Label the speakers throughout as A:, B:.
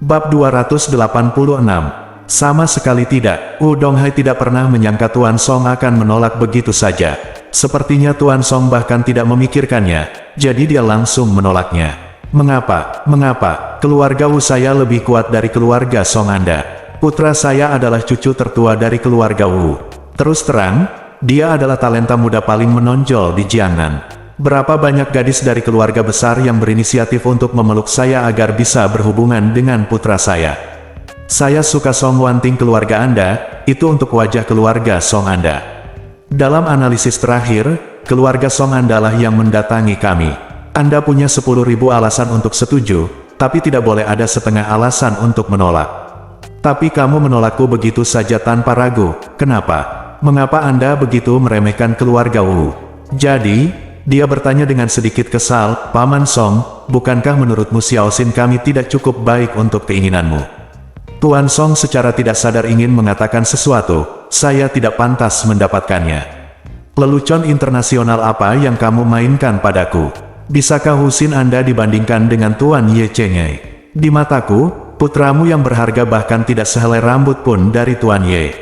A: Bab 286. Sama sekali tidak, Donghai tidak pernah menyangka Tuan Song akan menolak begitu saja. Sepertinya Tuan Song bahkan tidak memikirkannya, jadi dia langsung menolaknya. Mengapa? Keluarga Wu saya lebih kuat dari keluarga Song Anda. Putra saya adalah cucu tertua dari keluarga Wu. Terus terang, dia adalah talenta muda paling menonjol di Jiangnan. Berapa banyak gadis dari keluarga besar yang berinisiatif untuk memeluk saya agar bisa berhubungan dengan putra saya. Saya suka Song Wanting keluarga Anda, itu untuk wajah keluarga Song Anda. Dalam analisis terakhir, keluarga Song Anda lah yang mendatangi kami. Anda punya 10.000 alasan untuk setuju, tapi tidak boleh ada setengah alasan untuk menolak. Tapi kamu menolakku begitu saja tanpa ragu, kenapa? Mengapa Anda begitu meremehkan keluarga Wu? Jadi, dia bertanya dengan sedikit kesal, Paman Song, bukankah menurutmu Xiao Xin kami tidak cukup baik untuk keinginanmu? Tuan Song secara tidak sadar ingin mengatakan sesuatu, saya tidak pantas mendapatkannya. Lelucon internasional apa yang kamu mainkan padaku? Bisakah Hu Xin Anda dibandingkan dengan Tuan Ye Cheng'e? Di mataku, putramu yang berharga bahkan tidak sehelai rambut pun dari Tuan Ye.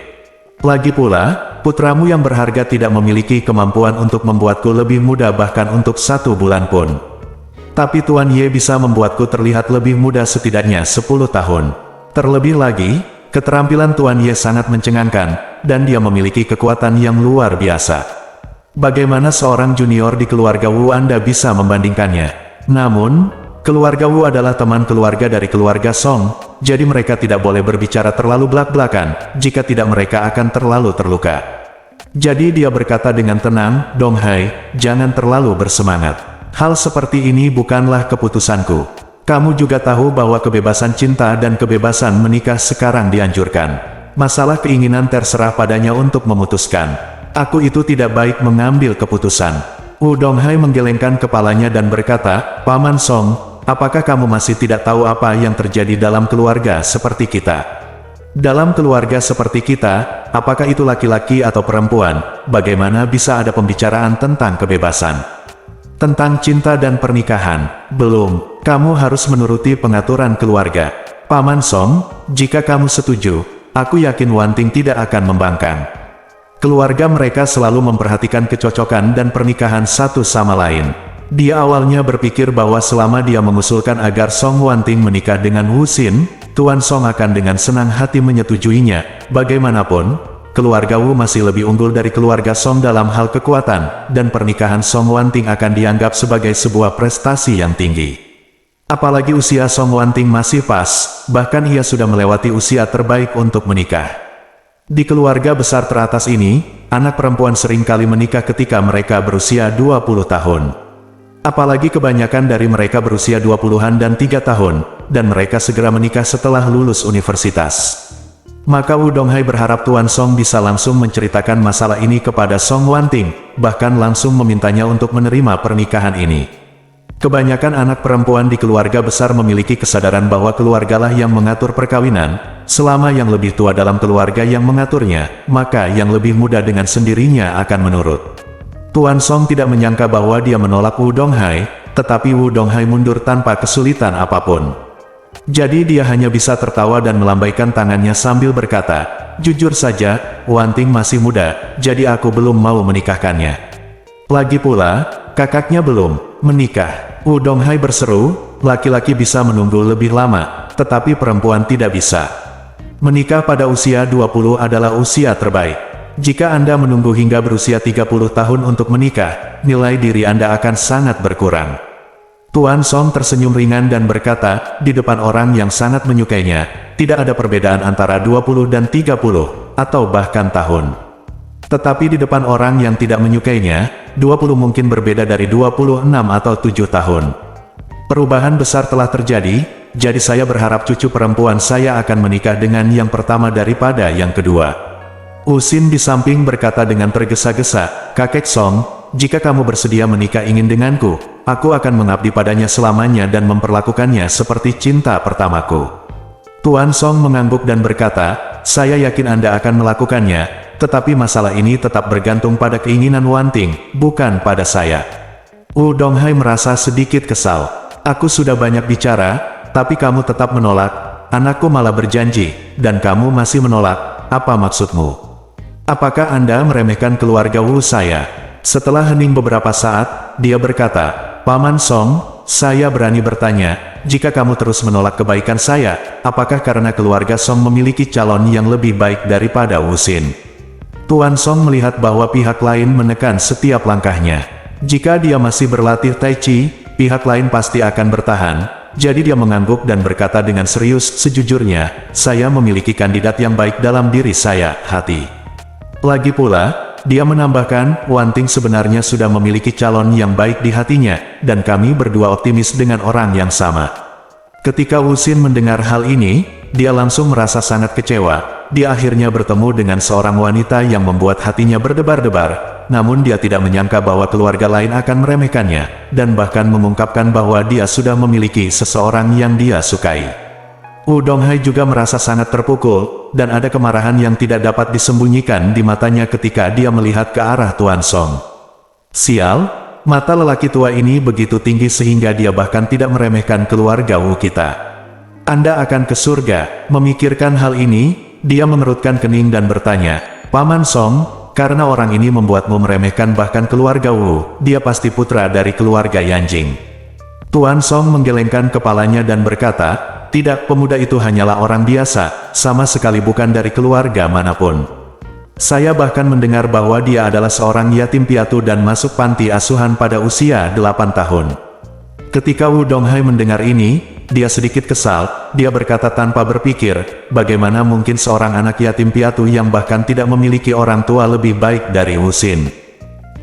A: Lagi pula, putramu yang berharga tidak memiliki kemampuan untuk membuatku lebih muda bahkan untuk 1 bulan pun. Tapi Tuan Ye bisa membuatku terlihat lebih muda setidaknya 10 tahun. Terlebih lagi, keterampilan Tuan Ye sangat mencengangkan, dan dia memiliki kekuatan yang luar biasa. Bagaimana seorang junior di keluarga Wu Anda bisa membandingkannya? Namun, keluarga Wu adalah teman keluarga dari keluarga Song, jadi mereka tidak boleh berbicara terlalu belak-belakan, jika tidak mereka akan terlalu terluka. Jadi dia berkata dengan tenang, Donghai, jangan terlalu bersemangat. Hal seperti ini bukanlah keputusanku. Kamu juga tahu bahwa kebebasan cinta dan kebebasan menikah sekarang dianjurkan. Masalah keinginan terserah padanya untuk memutuskan. Aku itu tidak baik mengambil keputusan. Donghai menggelengkan kepalanya dan berkata, Paman Song, apakah kamu masih tidak tahu apa yang terjadi dalam keluarga seperti kita? Dalam keluarga seperti kita, apakah itu laki-laki atau perempuan, bagaimana bisa ada pembicaraan tentang kebebasan? Tentang cinta dan pernikahan, belum, kamu harus menuruti pengaturan keluarga. Paman Song, jika kamu setuju, aku yakin Wanting tidak akan membangkang. Keluarga mereka selalu memperhatikan kecocokan dan pernikahan satu sama lain. Dia awalnya berpikir bahwa selama dia mengusulkan agar Song Wanting menikah dengan Wu Xin, Tuan Song akan dengan senang hati menyetujuinya. Bagaimanapun, keluarga Wu masih lebih unggul dari keluarga Song dalam hal kekuatan, dan pernikahan Song Wanting akan dianggap sebagai sebuah prestasi yang tinggi. Apalagi usia Song Wanting masih pas, bahkan ia sudah melewati usia terbaik untuk menikah. Di keluarga besar teratas ini, anak perempuan sering kali menikah ketika mereka berusia 20 tahun. Apalagi kebanyakan dari mereka berusia 20-an dan 3 tahun, dan mereka segera menikah setelah lulus universitas. Maka Donghai berharap Tuan Song bisa langsung menceritakan masalah ini kepada Song Wanting, bahkan langsung memintanya untuk menerima pernikahan ini. Kebanyakan anak perempuan di keluarga besar memiliki kesadaran bahwa keluargalah yang mengatur perkawinan, selama yang lebih tua dalam keluarga yang mengaturnya, maka yang lebih muda dengan sendirinya akan menurut. Tuan Song tidak menyangka bahwa dia menolak Donghai, tetapi Donghai mundur tanpa kesulitan apapun. Jadi dia hanya bisa tertawa dan melambaikan tangannya sambil berkata, jujur saja, Wanting masih muda, jadi aku belum mau menikahkannya. Lagi pula, kakaknya belum menikah. Donghai berseru, laki-laki bisa menunggu lebih lama, tetapi perempuan tidak bisa. Menikah pada usia 20 adalah usia terbaik. Jika Anda menunggu hingga berusia 30 tahun untuk menikah, nilai diri Anda akan sangat berkurang. Tuan Song tersenyum ringan dan berkata, di depan orang yang sangat menyukainya, tidak ada perbedaan antara 20 dan 30, atau bahkan tahun. Tetapi di depan orang yang tidak menyukainya, 20 mungkin berbeda dari 26 atau 7 tahun. Perubahan besar telah terjadi, jadi saya berharap cucu perempuan saya akan menikah dengan yang pertama daripada yang kedua. Wu Xin di samping berkata dengan tergesa-gesa, Kakek Song, jika kamu bersedia menikah ingin denganku, aku akan mengabdi padanya selamanya dan memperlakukannya seperti cinta pertamaku. Tuan Song mengangguk dan berkata, saya yakin Anda akan melakukannya, tetapi masalah ini tetap bergantung pada keinginan Wanting, bukan pada saya. Donghai merasa sedikit kesal. Aku sudah banyak bicara, tapi kamu tetap menolak. anakku malah berjanji, dan kamu masih menolak, apa maksudmu? Apakah Anda meremehkan keluarga Wu saya? Setelah hening beberapa saat, dia berkata, Paman Song, saya berani bertanya, jika kamu terus menolak kebaikan saya, apakah karena keluarga Song memiliki calon yang lebih baik daripada Wu Xin? Tuan Song melihat bahwa pihak lain menekan setiap langkahnya. Jika dia masih berlatih Tai Chi, pihak lain pasti akan bertahan. Jadi dia mengangguk dan berkata dengan serius, sejujurnya, saya memiliki kandidat yang baik dalam diri saya, hati. Lagi pula, dia menambahkan, Wan Ting sebenarnya sudah memiliki calon yang baik di hatinya, dan kami berdua optimis dengan orang yang sama. Ketika Wu Xin mendengar hal ini, dia langsung merasa sangat kecewa. Dia akhirnya bertemu dengan seorang wanita yang membuat hatinya berdebar-debar. Namun dia tidak menyangka bahwa keluarga lain akan meremehkannya, dan bahkan mengungkapkan bahwa dia sudah memiliki seseorang yang dia sukai. Wu Donghai juga merasa sangat terpukul, dan ada kemarahan yang tidak dapat disembunyikan di matanya ketika dia melihat ke arah Tuan Song. Sial, mata lelaki tua ini begitu tinggi sehingga dia bahkan tidak meremehkan keluarga Wu kita. Anda akan ke surga. Memikirkan hal ini, dia mengerutkan kening dan bertanya, Paman Song, karena orang ini membuatmu meremehkan bahkan keluarga Wu, dia pasti putra dari keluarga Yanjing. Tuan Song menggelengkan kepalanya dan berkata, tidak, pemuda itu hanyalah orang biasa, sama sekali bukan dari keluarga manapun. Saya bahkan mendengar bahwa dia adalah seorang yatim piatu dan masuk panti asuhan pada usia 8 tahun. Ketika Wu Donghai mendengar ini, dia sedikit kesal. Dia berkata tanpa berpikir, bagaimana mungkin seorang anak yatim piatu yang bahkan tidak memiliki orang tua lebih baik dari Wu Xin?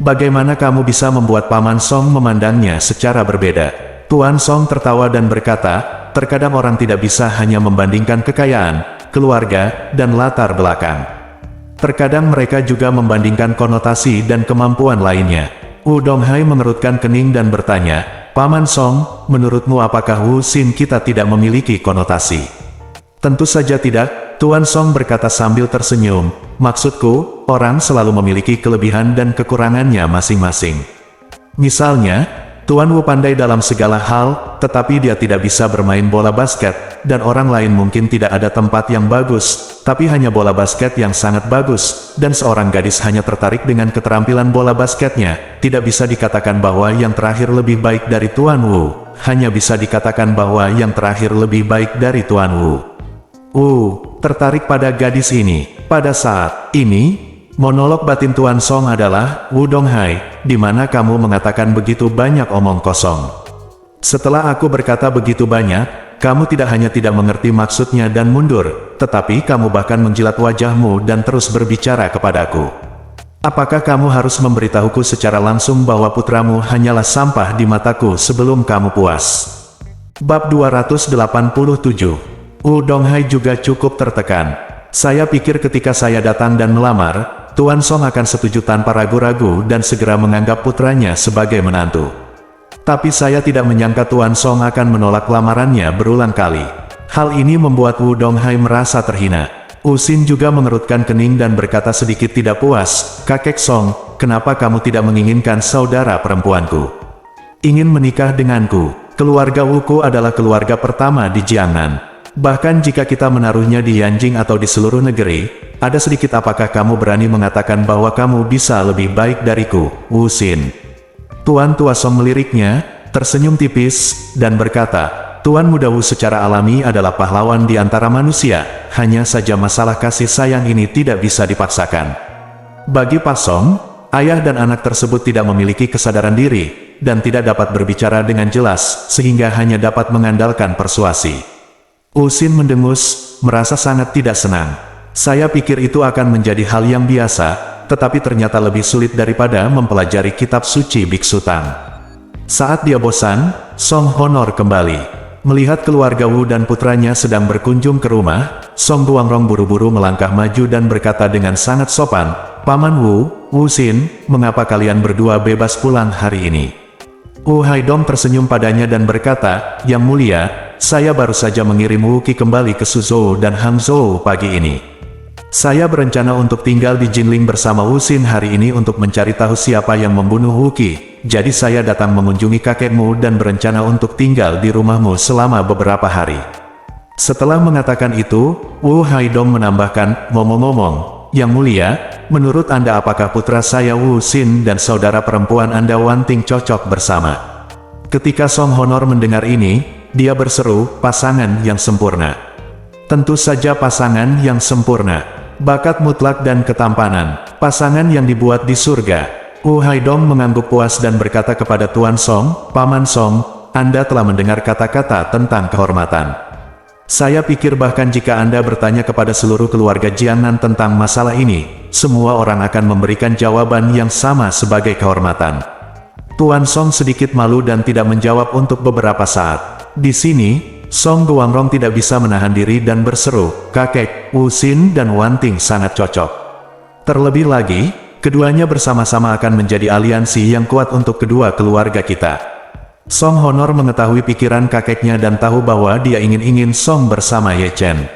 A: Bagaimana kamu bisa membuat Paman Song memandangnya secara berbeda? Tuan Song tertawa dan berkata, terkadang orang tidak bisa hanya membandingkan kekayaan, keluarga, dan latar belakang. Terkadang mereka juga membandingkan konotasi dan kemampuan lainnya. Wu Donghai mengerutkan kening dan bertanya, Paman Song, menurutmu apakah Wu Xin kita tidak memiliki konotasi? Tentu saja tidak, Tuan Song berkata sambil tersenyum. Maksudku, orang selalu memiliki kelebihan dan kekurangannya masing-masing. Misalnya, Tuan Wu pandai dalam segala hal, tetapi dia tidak bisa bermain bola basket, dan orang lain mungkin tidak ada tempat yang bagus, tapi hanya bola basket yang sangat bagus, dan seorang gadis hanya tertarik dengan keterampilan bola basketnya. Tidak bisa dikatakan bahwa yang terakhir lebih baik dari Tuan Wu, hanya bisa dikatakan bahwa yang terakhir lebih baik dari Tuan Wu. Tertarik pada gadis ini. Pada saat ini, monolog batin Tuan Song adalah, Wu Donghai, di mana kamu mengatakan begitu banyak omong kosong. Setelah aku berkata begitu banyak, kamu tidak hanya tidak mengerti maksudnya dan mundur, tetapi kamu bahkan menjilat wajahmu dan terus berbicara kepadaku. Apakah kamu harus memberitahuku secara langsung bahwa putramu hanyalah sampah di mataku sebelum kamu puas? Bab 287. Wu Donghai juga cukup tertekan. Saya pikir ketika saya datang dan melamar, Tuan Song akan setuju tanpa ragu-ragu dan segera menganggap putranya sebagai menantu. Tapi saya tidak menyangka Tuan Song akan menolak lamarannya berulang kali. Hal ini membuat Wu Donghai merasa terhina. Wu Xin juga mengerutkan kening dan berkata sedikit tidak puas, Kakek Song, kenapa kamu tidak menginginkan saudara perempuanku ingin menikah denganku? Keluarga Wuku adalah keluarga pertama di Jiangnan. Bahkan jika kita menaruhnya di Yanjing atau di seluruh negeri, ada sedikit apakah kamu berani mengatakan bahwa kamu bisa lebih baik dariku, Wu Xin? Tuan Tua Song meliriknya, tersenyum tipis, dan berkata, Tuan Muda Wu secara alami adalah pahlawan di antara manusia, hanya saja masalah kasih sayang ini tidak bisa dipaksakan. Bagi Pak Song, ayah dan anak tersebut tidak memiliki kesadaran diri, dan tidak dapat berbicara dengan jelas, sehingga hanya dapat mengandalkan persuasi. Wu Xin mendengus, merasa sangat tidak senang. Saya pikir itu akan menjadi hal yang biasa, tetapi ternyata lebih sulit daripada mempelajari kitab suci Biksu Tang. Saat dia bosan, Song Honor kembali. Melihat keluarga Wu dan putranya sedang berkunjung ke rumah, Song Guangrong buru-buru melangkah maju dan berkata dengan sangat sopan, Paman Wu Xin, mengapa kalian berdua bebas pulang hari ini? Wu Haidong tersenyum padanya dan berkata, Yang mulia, saya baru saja mengirim Wu Qi kembali ke Suzhou dan Hangzhou pagi ini. Saya berencana untuk tinggal di Jinling bersama Wu Xin hari ini untuk mencari tahu siapa yang membunuh Wu Qi. Jadi saya datang mengunjungi kakekmu dan berencana untuk tinggal di rumahmu selama beberapa hari. Setelah mengatakan itu, Wu Haidong menambahkan, ngomong-ngomong, Yang Mulia, menurut Anda apakah putra saya Wu Xin dan saudara perempuan Anda Wanting cocok bersama? Ketika Song Honor mendengar ini, dia berseru, pasangan yang sempurna. Tentu saja pasangan yang sempurna. Bakat mutlak dan ketampanan. Pasangan yang dibuat di surga. Wu Haidong mengangguk puas dan berkata kepada Tuan Song, Paman Song, Anda telah mendengar kata-kata tentang kehormatan. Saya pikir bahkan jika Anda bertanya kepada seluruh keluarga Jiangnan tentang masalah ini, semua orang akan memberikan jawaban yang sama sebagai kehormatan. Tuan Song sedikit malu dan tidak menjawab untuk beberapa saat. Di sini, Song Guangrong tidak bisa menahan diri dan berseru, kakek, Wu Xin dan Wanting sangat cocok. Terlebih lagi, keduanya bersama-sama akan menjadi aliansi yang kuat untuk kedua keluarga kita. Song Honor mengetahui pikiran kakeknya dan tahu bahwa dia ingin Song bersama Ye Chen.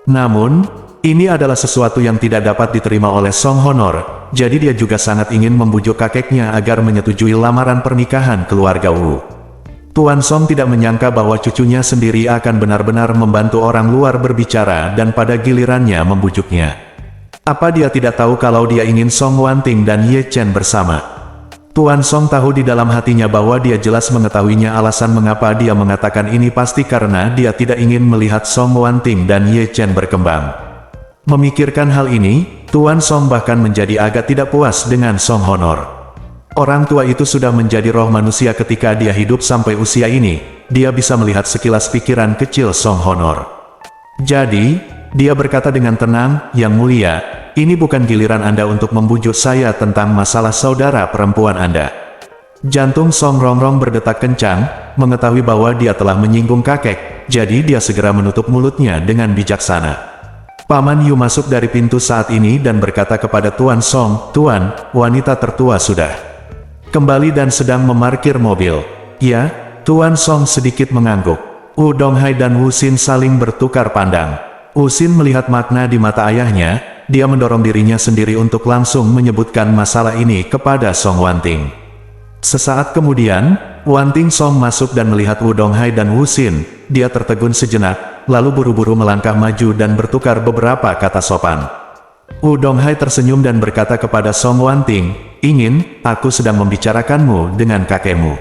A: Namun, ini adalah sesuatu yang tidak dapat diterima oleh Song Honor, jadi dia juga sangat ingin membujuk kakeknya agar menyetujui lamaran pernikahan keluarga Wu. Tuan Song tidak menyangka bahwa cucunya sendiri akan benar-benar membantu orang luar berbicara dan pada gilirannya membujuknya. Apa dia tidak tahu kalau dia ingin Song Wanting dan Ye Chen bersama? Tuan Song tahu di dalam hatinya bahwa dia jelas mengetahuinya alasan mengapa dia mengatakan ini pasti karena dia tidak ingin melihat Song Wanting dan Ye Chen berkembang. Memikirkan hal ini, Tuan Song bahkan menjadi agak tidak puas dengan Song Honor. Orang tua itu sudah menjadi roh manusia ketika dia hidup sampai usia ini, dia bisa melihat sekilas pikiran kecil Song Honor. Jadi, dia berkata dengan tenang, Yang Mulia, ini bukan giliran Anda untuk membujuk saya tentang masalah saudara perempuan Anda. Jantung Song Rongrong berdetak kencang, mengetahui bahwa dia telah menyinggung kakek, jadi dia segera menutup mulutnya dengan bijaksana. Paman Yu masuk dari pintu saat ini dan berkata kepada Tuan Song, Tuan, wanita tertua sudah kembali dan sedang memarkir mobil. Ya, Tuan Song sedikit mengangguk. Wu Donghai dan Wu Xin saling bertukar pandang. Wu Xin melihat makna di mata ayahnya, dia mendorong dirinya sendiri untuk langsung menyebutkan masalah ini kepada Song Wanting. Sesaat kemudian, Wanting Song masuk dan melihat Wu Donghai dan Wu Xin. Dia tertegun sejenak, lalu buru-buru melangkah maju dan bertukar beberapa kata sopan. Wu Donghai tersenyum dan berkata kepada Song Wanting, aku sedang membicarakanmu dengan kakekmu.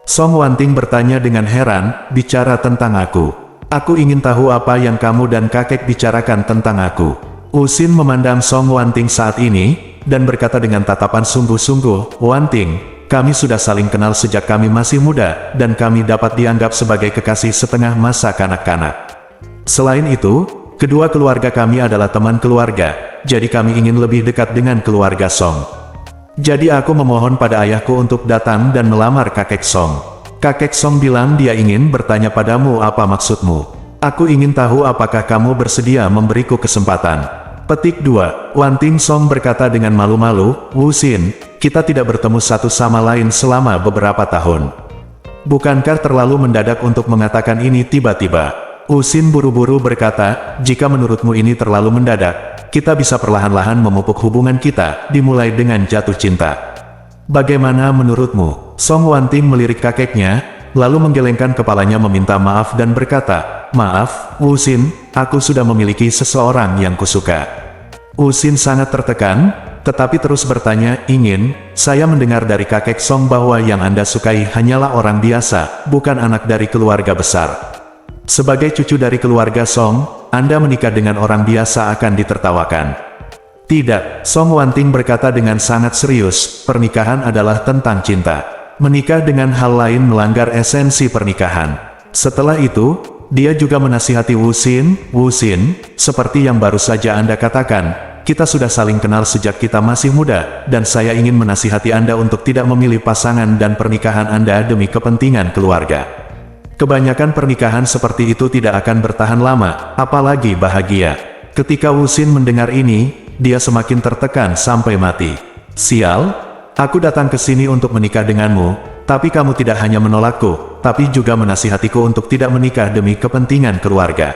A: Song Wanting bertanya dengan heran, bicara tentang aku. Aku ingin tahu apa yang kamu dan kakek bicarakan tentang aku. Wu Xin memandang Song Wanting saat ini, dan berkata dengan tatapan sungguh-sungguh, Wanting, kami sudah saling kenal sejak kami masih muda, dan kami dapat dianggap sebagai kekasih setengah masa kanak-kanak. Selain itu, kedua keluarga kami adalah teman keluarga, jadi kami ingin lebih dekat dengan keluarga Song. Jadi aku memohon pada ayahku untuk datang dan melamar kakek Song. Kakek Song bilang dia ingin bertanya padamu apa maksudmu. Aku ingin tahu apakah kamu bersedia memberiku kesempatan. Petik 2. Wanting Song berkata dengan malu-malu, Wu Xin, kita tidak bertemu satu sama lain selama beberapa tahun. Bukankah terlalu mendadak untuk mengatakan ini tiba-tiba? Wu Xin buru-buru berkata, jika menurutmu ini terlalu mendadak, kita bisa perlahan-lahan memupuk hubungan kita, dimulai dengan jatuh cinta. Bagaimana menurutmu? Song Wanting melirik kakeknya, lalu menggelengkan kepalanya meminta maaf dan berkata, maaf, Wu Xin, aku sudah memiliki seseorang yang kusuka. Wu Xin sangat tertekan, tetapi terus bertanya, saya mendengar dari kakek Song bahwa yang Anda sukai hanyalah orang biasa, bukan anak dari keluarga besar. Sebagai cucu dari keluarga Song, Anda menikah dengan orang biasa akan ditertawakan. Tidak, Song Wanting berkata dengan sangat serius, pernikahan adalah tentang cinta. Menikah dengan hal lain melanggar esensi pernikahan. Setelah itu, dia juga menasihati Wu Xin, seperti yang baru saja Anda katakan, kita sudah saling kenal sejak kita masih muda, dan saya ingin menasihati Anda untuk tidak memilih pasangan dan pernikahan Anda demi kepentingan keluarga. Kebanyakan pernikahan seperti itu tidak akan bertahan lama, apalagi bahagia. Ketika Wu Xin mendengar ini, dia semakin tertekan sampai mati. Sial, aku datang ke sini untuk menikah denganmu, tapi kamu tidak hanya menolakku, tapi juga menasihatiku untuk tidak menikah demi kepentingan keluarga.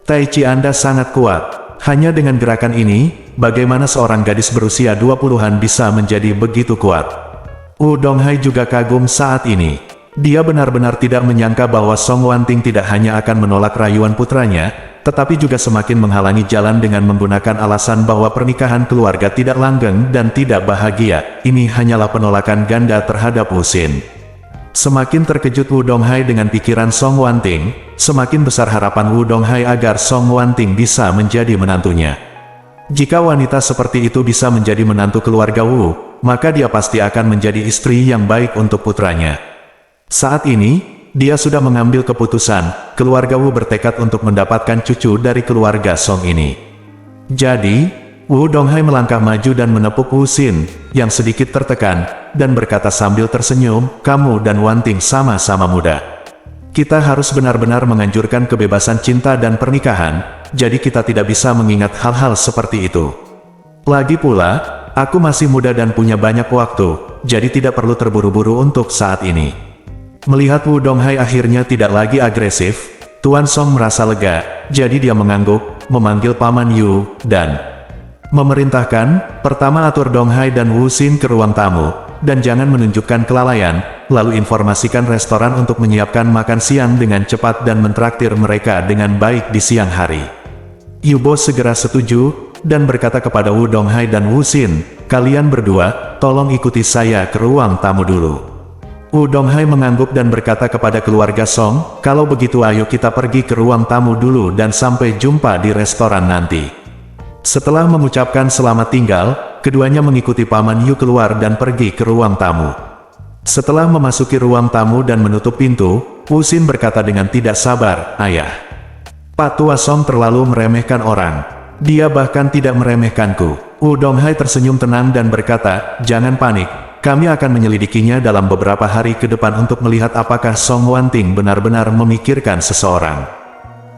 A: Tai Chi Anda sangat kuat. Hanya dengan gerakan ini, bagaimana seorang gadis berusia 20-an bisa menjadi begitu kuat? Wu Donghai juga kagum saat ini. Dia benar-benar tidak menyangka bahwa Song Wanting tidak hanya akan menolak rayuan putranya, tetapi juga semakin menghalangi jalan dengan menggunakan alasan bahwa pernikahan keluarga tidak langgeng dan tidak bahagia. Ini hanyalah penolakan ganda terhadap Wu Xin. Semakin terkejut Wu Donghai dengan pikiran Song Wanting, semakin besar harapan Wu Donghai agar Song Wanting bisa menjadi menantunya. Jika wanita seperti itu bisa menjadi menantu keluarga Wu, maka dia pasti akan menjadi istri yang baik untuk putranya. Saat ini, dia sudah mengambil keputusan, keluarga Wu bertekad untuk mendapatkan cucu dari keluarga Song ini. Jadi, Wu Donghai melangkah maju dan menepuk Wu Xin, yang sedikit tertekan, dan berkata sambil tersenyum, "Kamu dan Wanting sama-sama muda. Kita harus benar-benar menganjurkan kebebasan cinta dan pernikahan, jadi kita tidak bisa mengingat hal-hal seperti itu. Lagi pula, aku masih muda dan punya banyak waktu, jadi tidak perlu terburu-buru untuk saat ini." Melihat Wu Donghai akhirnya tidak lagi agresif, Tuan Song merasa lega, jadi dia mengangguk, memanggil Paman Yu, dan memerintahkan, pertama atur Donghai dan Wu Xin ke ruang tamu, dan jangan menunjukkan kelalaian, lalu informasikan restoran untuk menyiapkan makan siang dengan cepat dan mentraktir mereka dengan baik di siang hari. Yu Bo segera setuju, dan berkata kepada Wu Donghai dan Wu Xin, "Kalian berdua, tolong ikuti saya ke ruang tamu dulu." Wu Donghai mengangguk dan berkata kepada keluarga Song, "Kalau begitu ayo kita pergi ke ruang tamu dulu dan sampai jumpa di restoran nanti." Setelah mengucapkan selamat tinggal, keduanya mengikuti Paman Yu keluar dan pergi ke ruang tamu. Setelah memasuki ruang tamu dan menutup pintu, Wu Xin berkata dengan tidak sabar, "Ayah, Pak Tua Song terlalu meremehkan orang. Dia bahkan tidak meremehkanku." Wu Donghai tersenyum tenang dan berkata, "Jangan panik. Kami akan menyelidikinya dalam beberapa hari ke depan untuk melihat apakah Song Wanting benar-benar memikirkan seseorang.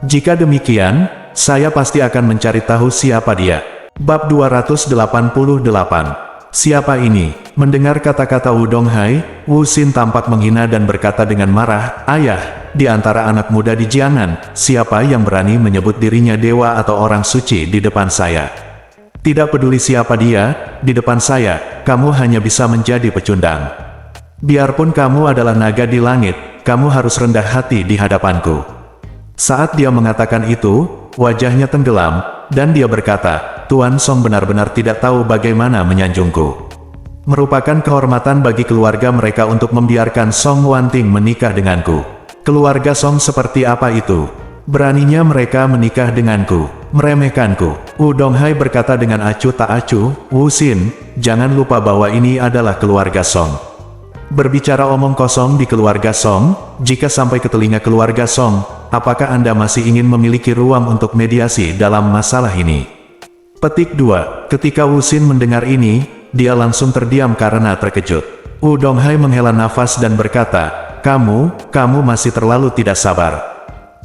A: Jika demikian, saya pasti akan mencari tahu siapa dia." Bab 288. Siapa ini? Mendengar kata-kata Wu Donghai, Wu Xin tampak menghina dan berkata dengan marah, "Ayah, di antara anak muda di Jiangnan, siapa yang berani menyebut dirinya dewa atau orang suci di depan saya? Tidak peduli siapa dia, di depan saya, kamu hanya bisa menjadi pecundang. Biarpun kamu adalah naga di langit, kamu harus rendah hati di hadapanku." Saat dia mengatakan itu, wajahnya tenggelam, dan dia berkata, "Tuan Song benar-benar tidak tahu bagaimana menyanjungku. Merupakan kehormatan bagi keluarga mereka untuk membiarkan Song Wanting menikah denganku. Keluarga Song seperti apa itu? Beraninya mereka menikah denganku, meremehkanku." Wu Donghai berkata dengan acuh tak acuh, "Wu Xin, jangan lupa bahwa ini adalah keluarga Song. Berbicara omong kosong di keluarga Song, jika sampai ke telinga keluarga Song, apakah Anda masih ingin memiliki ruang untuk mediasi dalam masalah ini?" Petik 2. Ketika Wu Xin mendengar ini, dia langsung terdiam karena terkejut. Wu Donghai menghela nafas dan berkata, Kamu masih terlalu tidak sabar.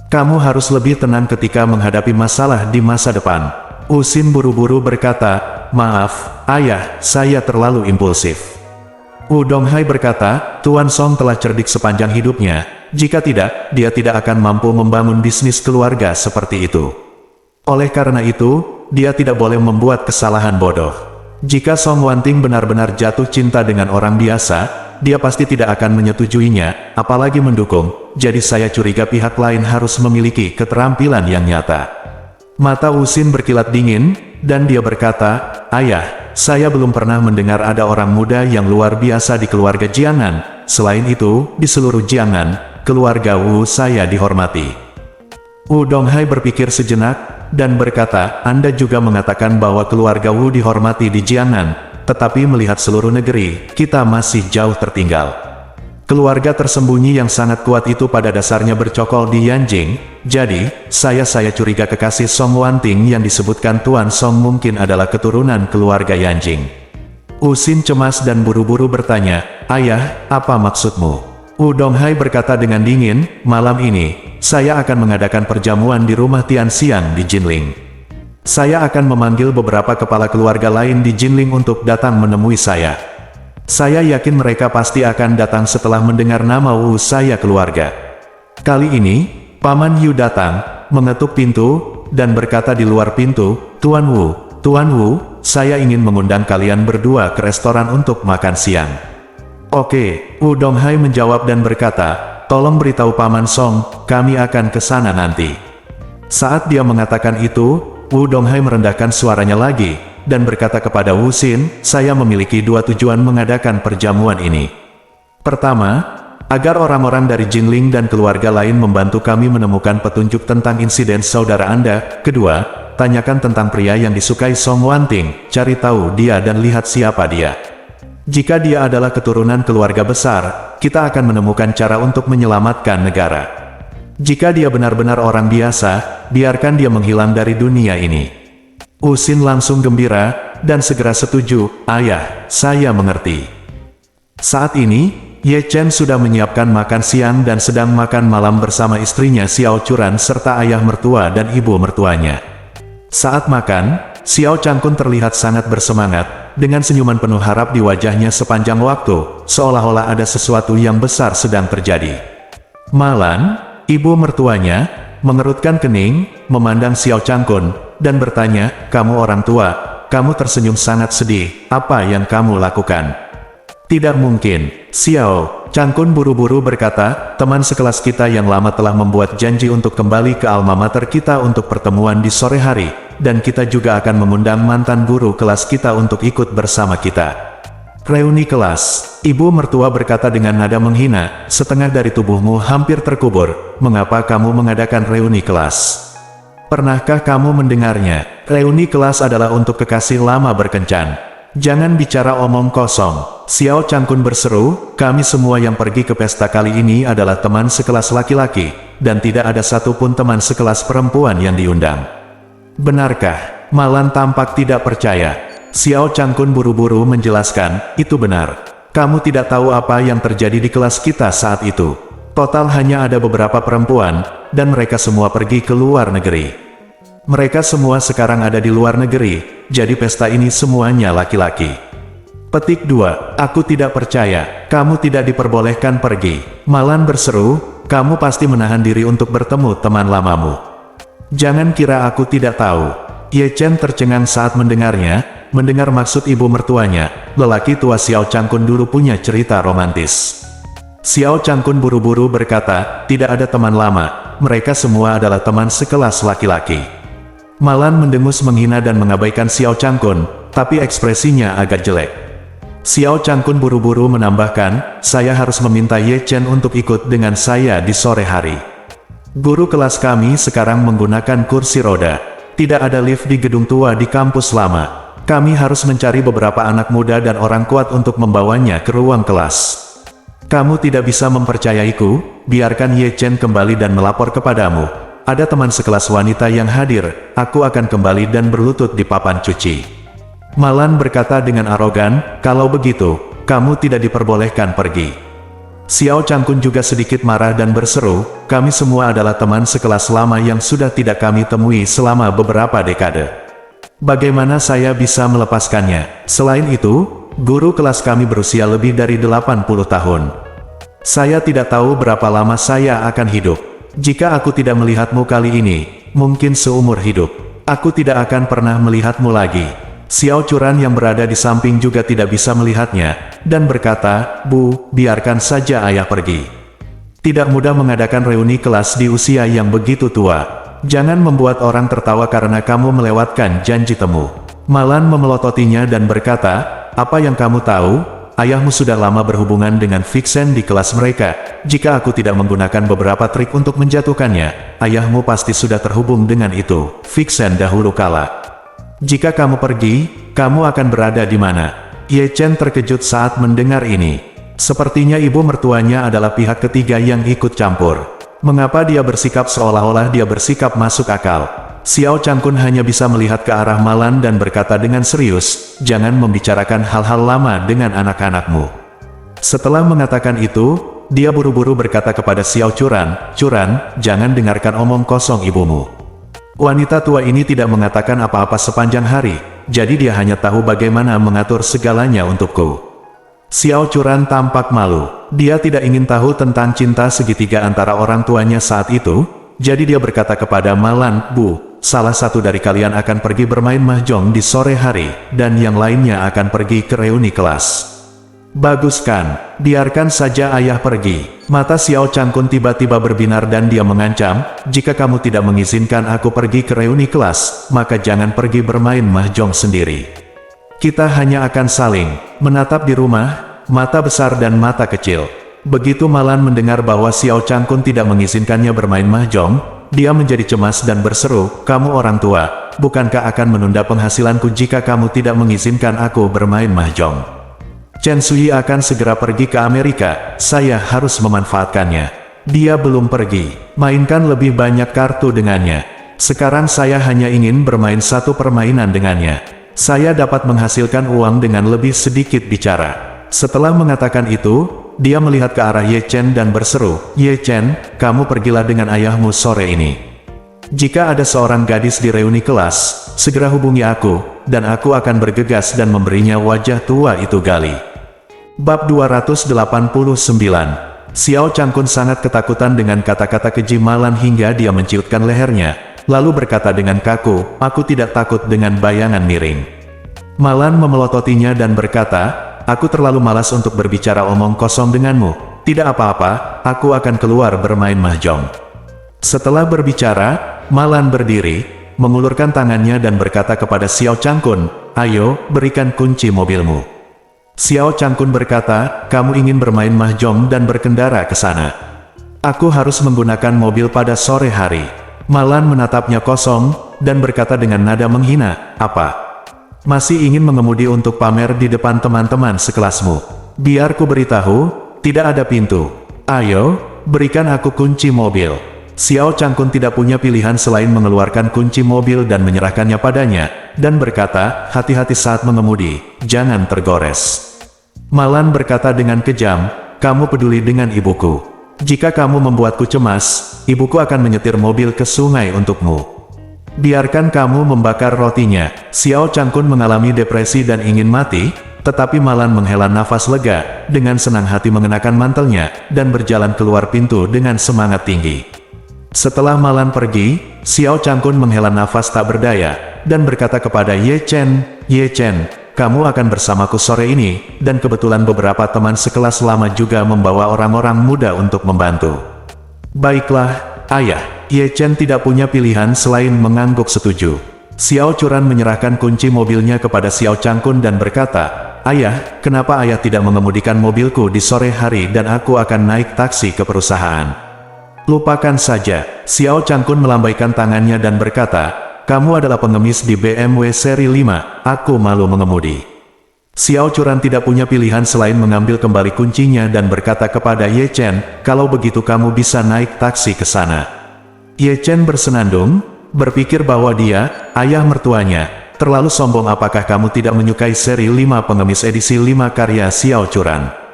A: Kamu harus lebih tenang ketika menghadapi masalah di masa depan." Wu Xin buru-buru berkata, "Maaf, ayah, saya terlalu impulsif." Wu Donghai berkata, "Tuan Song telah cerdik sepanjang hidupnya. Jika tidak, dia tidak akan mampu membangun bisnis keluarga seperti itu. Oleh karena itu, dia tidak boleh membuat kesalahan bodoh. Jika Song Wanting benar-benar jatuh cinta dengan orang biasa, dia pasti tidak akan menyetujuinya, apalagi mendukung. Jadi saya curiga pihak lain harus memiliki keterampilan yang nyata." Mata Wu Xin berkilat dingin, dan dia berkata, "Ayah, saya belum pernah mendengar ada orang muda yang luar biasa di keluarga Jiangnan. Selain itu, di seluruh Jiangnan, keluarga Wu saya dihormati." Wu Donghai berpikir sejenak, dan berkata, "Anda juga mengatakan bahwa keluarga Wu dihormati di Jiangnan, tetapi melihat seluruh negeri, kita masih jauh tertinggal. Keluarga tersembunyi yang sangat kuat itu pada dasarnya bercokol di Yanjing, jadi, saya curiga kekasih Song Wanting yang disebutkan Tuan Song mungkin adalah keturunan keluarga Yanjing." Wu Xin cemas dan buru-buru bertanya, "Ayah, apa maksudmu?" Wu Donghai berkata dengan dingin, "Malam ini, saya akan mengadakan perjamuan di rumah Tian Xiang di Jinling. Saya akan memanggil beberapa kepala keluarga lain di Jinling untuk datang menemui saya. Saya yakin mereka pasti akan datang setelah mendengar nama Wu saya keluarga." Kali ini, Paman Yu datang, mengetuk pintu, dan berkata di luar pintu, Tuan Wu, saya ingin mengundang kalian berdua ke restoran untuk makan siang." Oke, Wudong Hai menjawab dan berkata, tolong beritahu Paman Song, kami akan ke sana nanti. Saat dia mengatakan itu, Wudong Hai merendahkan suaranya lagi, dan berkata kepada Wu Xin, saya memiliki dua tujuan mengadakan perjamuan ini. Pertama, agar orang-orang dari Jinling dan keluarga lain membantu kami menemukan petunjuk tentang insiden saudara Anda. Kedua, tanyakan tentang pria yang disukai Song Wanting, cari tahu dia dan lihat siapa dia. Jika dia adalah keturunan keluarga besar, kita akan menemukan cara untuk menyelamatkan negara. Jika dia benar-benar orang biasa, biarkan dia menghilang dari dunia ini. Wu Xin langsung gembira, dan segera setuju, ayah, saya mengerti. Saat ini, Ye Chen sudah menyiapkan makan siang dan sedang makan malam bersama istrinya Xiao Churan serta ayah mertua dan ibu mertuanya. Saat makan, Xiao Changkun terlihat sangat bersemangat, dengan senyuman penuh harap di wajahnya sepanjang waktu, seolah-olah ada sesuatu yang besar sedang terjadi. Malan, ibu mertuanya, mengerutkan kening, memandang Xiao Changkun, dan bertanya, kamu orang tua, kamu tersenyum sangat sedih, apa yang kamu lakukan? Tidak mungkin, Xiao Changkun buru-buru berkata, teman sekelas kita yang lama telah membuat janji untuk kembali ke alma mater kita untuk pertemuan di sore hari, dan kita juga akan mengundang mantan guru kelas kita untuk ikut bersama kita. Reuni kelas, ibu mertua berkata dengan nada menghina, setengah dari tubuhmu hampir terkubur, mengapa kamu mengadakan reuni kelas? Pernahkah kamu mendengarnya? Reuni kelas adalah untuk kekasih lama berkencan. Jangan bicara omong kosong. Xiao Changkun berseru, kami semua yang pergi ke pesta kali ini adalah teman sekelas laki-laki, dan tidak ada satupun teman sekelas perempuan yang diundang. Benarkah? Malan tampak tidak percaya. Xiao Changkun buru-buru menjelaskan, itu benar. Kamu tidak tahu apa yang terjadi di kelas kita saat itu. Total hanya ada beberapa perempuan, dan mereka semua pergi ke luar negeri. Mereka semua sekarang ada di luar negeri, jadi pesta ini semuanya laki-laki. Petik 2, aku tidak percaya, kamu tidak diperbolehkan pergi. Malan berseru, kamu pasti menahan diri untuk bertemu teman lamamu. Jangan kira aku tidak tahu. Ye Chen tercengang saat mendengarnya, mendengar maksud ibu mertuanya, lelaki tua Xiao Changkun dulu punya cerita romantis. Xiao Changkun buru-buru berkata, tidak ada teman lama, mereka semua adalah teman sekelas laki-laki. Malan mendengus menghina dan mengabaikan Xiao Changkun, tapi ekspresinya agak jelek. Xiao Changkun buru-buru menambahkan, saya harus meminta Ye Chen untuk ikut dengan saya di sore hari. Guru kelas kami sekarang menggunakan kursi roda. Tidak ada lift di gedung tua di kampus lama. Kami harus mencari beberapa anak muda dan orang kuat untuk membawanya ke ruang kelas. Kamu tidak bisa mempercayaiku, biarkan Ye Chen kembali dan melapor kepadamu. Ada teman sekelas wanita yang hadir, aku akan kembali dan berlutut di papan cuci. Malan berkata dengan arogan, kalau begitu, kamu tidak diperbolehkan pergi. Xiao Changkun juga sedikit marah dan berseru, kami semua adalah teman sekelas lama yang sudah tidak kami temui selama beberapa dekade. Bagaimana saya bisa melepaskannya? Selain itu, guru kelas kami berusia lebih dari 80 tahun. Saya tidak tahu berapa lama saya akan hidup. Jika aku tidak melihatmu kali ini, mungkin seumur hidup, aku tidak akan pernah melihatmu lagi. Xiao Churan yang berada di samping juga tidak bisa melihatnya, dan berkata, Bu, biarkan saja ayah pergi. Tidak mudah mengadakan reuni kelas di usia yang begitu tua. Jangan membuat orang tertawa karena kamu melewatkan janji temu. Malan memelototinya dan berkata, apa yang kamu tahu? Ayahmu sudah lama berhubungan dengan Vixen di kelas mereka. Jika aku tidak menggunakan beberapa trik untuk menjatuhkannya, ayahmu pasti sudah terhubung dengan itu, Vixen dahulu kala. Jika kamu pergi, kamu akan berada di mana? Ye Chen terkejut saat mendengar ini. Sepertinya ibu mertuanya adalah pihak ketiga yang ikut campur. Mengapa dia bersikap seolah-olah dia bersikap masuk akal? Xiao Changkun hanya bisa melihat ke arah Malan dan berkata dengan serius, jangan membicarakan hal-hal lama dengan anak-anakmu. Setelah mengatakan itu, dia buru-buru berkata kepada Xiao Churan, Churan, jangan dengarkan omong kosong ibumu. Wanita tua ini tidak mengatakan apa-apa sepanjang hari, jadi dia hanya tahu bagaimana mengatur segalanya untukku. Xiao Churan tampak malu. Dia tidak ingin tahu tentang cinta segitiga antara orang tuanya saat itu, jadi dia berkata kepada Malan, Bu, salah satu dari kalian akan pergi bermain mahjong di sore hari, dan yang lainnya akan pergi ke reuni kelas. Bagus kan, biarkan saja ayah pergi. Mata Xiao Changkun tiba-tiba berbinar dan dia mengancam, jika kamu tidak mengizinkan aku pergi ke reuni kelas, maka jangan pergi bermain mahjong sendiri. Kita hanya akan saling menatap di rumah, mata besar dan mata kecil. Begitu Malan mendengar bahwa Xiao Changkun tidak mengizinkannya bermain mahjong, dia menjadi cemas dan berseru, kamu orang tua, bukankah akan menunda penghasilanku jika kamu tidak mengizinkan aku bermain mahjong? Chen Sui akan segera pergi ke Amerika, saya harus memanfaatkannya. Dia belum pergi, mainkan lebih banyak kartu dengannya. Sekarang saya hanya ingin bermain satu permainan dengannya. Saya dapat menghasilkan uang dengan lebih sedikit bicara. Setelah mengatakan itu, dia melihat ke arah Ye Chen dan berseru, Ye Chen, kamu pergilah dengan ayahmu sore ini. Jika ada seorang gadis di reuni kelas, segera hubungi aku, dan aku akan bergegas dan memberinya wajah tua itu gali. Bab 289. Xiao Changkun sangat ketakutan dengan kata-kata keji Malan hingga dia menciutkan lehernya, lalu berkata dengan kaku, aku tidak takut dengan bayangan miring. Malan memelototinya dan berkata, aku terlalu malas untuk berbicara omong kosong denganmu, tidak apa-apa, aku akan keluar bermain mahjong. Setelah berbicara, Malan berdiri, mengulurkan tangannya dan berkata kepada Xiao Changkun, ayo, berikan kunci mobilmu. Xiao Changkun berkata, kamu ingin bermain mahjong dan berkendara ke sana. Aku harus menggunakan mobil pada sore hari. Malan menatapnya kosong, dan berkata dengan nada menghina, apa? Masih ingin mengemudi untuk pamer di depan teman-teman sekelasmu? Biar ku beritahu, tidak ada pintu. Ayo, berikan aku kunci mobil. Xiao Changkun tidak punya pilihan selain mengeluarkan kunci mobil dan menyerahkannya padanya, dan berkata, hati-hati saat mengemudi, jangan tergores. Malan berkata dengan kejam, kamu peduli dengan ibuku. Jika kamu membuatku cemas, ibuku akan menyetir mobil ke sungai untukmu. Biarkan kamu membakar rotinya. Xiao Changkun mengalami depresi dan ingin mati, tetapi Malan menghela nafas lega, dengan senang hati mengenakan mantelnya, dan berjalan keluar pintu dengan semangat tinggi. Setelah Malan pergi, Xiao Changkun menghela nafas tak berdaya, dan berkata kepada Ye Chen, kamu akan bersamaku sore ini, dan kebetulan beberapa teman sekelas lama juga membawa orang-orang muda untuk membantu. Baiklah, ayah. Ye Chen tidak punya pilihan selain mengangguk setuju. Xiao Churan menyerahkan kunci mobilnya kepada Xiao Changkun dan berkata, ayah, kenapa ayah tidak mengemudikan mobilku di sore hari dan aku akan naik taksi ke perusahaan? Lupakan saja. Xiao Changkun melambaikan tangannya dan berkata, kamu adalah pengemis di BMW seri 5, aku malu mengemudi. Xiao Churan tidak punya pilihan selain mengambil kembali kuncinya dan berkata kepada Ye Chen, kalau begitu kamu bisa naik taksi ke sana. Ye Chen bersenandung, berpikir bahwa dia, ayah mertuanya, terlalu sombong. Apakah kamu tidak menyukai seri 5 pengemis edisi 5 karya Xiao Churan?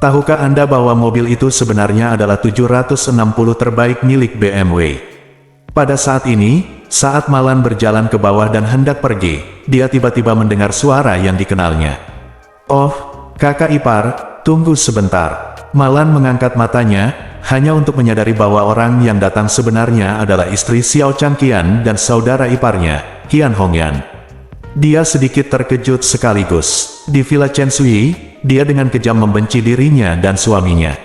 A: Tahukah Anda bahwa mobil itu sebenarnya adalah 760 terbaik milik BMW? Pada saat ini, saat Malan berjalan ke bawah dan hendak pergi, dia tiba-tiba mendengar suara yang dikenalnya. Oh, kakak ipar, tunggu sebentar. Malan mengangkat matanya, hanya untuk menyadari bahwa orang yang datang sebenarnya adalah istri Xiao Changqian dan saudara iparnya, Qian Hongyan. Dia sedikit terkejut sekaligus. Di Villa Chen Sui, dia dengan kejam membenci dirinya dan suaminya.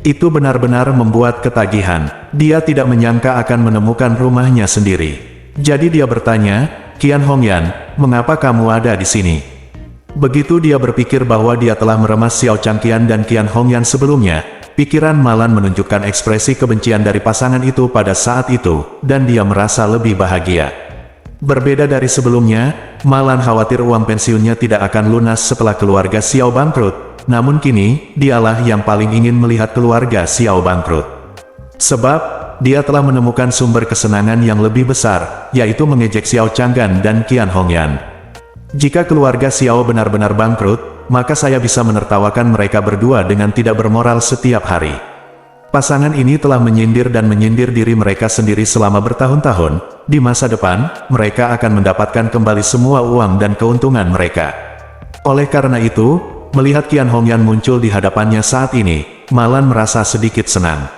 A: Itu benar-benar membuat ketagihan. Dia tidak menyangka akan menemukan rumahnya sendiri. Jadi dia bertanya, Qian Hongyan, mengapa kamu ada di sini? Begitu dia berpikir bahwa dia telah meremas Xiao Changqian dan Qian Hongyan sebelumnya, pikiran Malan menunjukkan ekspresi kebencian dari pasangan itu pada saat itu, dan dia merasa lebih bahagia. Berbeda dari sebelumnya, Malan khawatir uang pensiunnya tidak akan lunas setelah keluarga Xiao bangkrut. Namun kini, dialah yang paling ingin melihat keluarga Xiao bangkrut. Sebab, dia telah menemukan sumber kesenangan yang lebih besar, yaitu mengejek Xiao Changgan dan Qian Hongyan. Jika keluarga Xiao benar-benar bangkrut, maka saya bisa menertawakan mereka berdua dengan tidak bermoral setiap hari. Pasangan ini telah menyindir dan menyindir diri mereka sendiri selama bertahun-tahun. Di masa depan, mereka akan mendapatkan kembali semua uang dan keuntungan mereka. Oleh karena itu, melihat Qian Hongyan muncul di hadapannya saat ini, Malan merasa sedikit senang.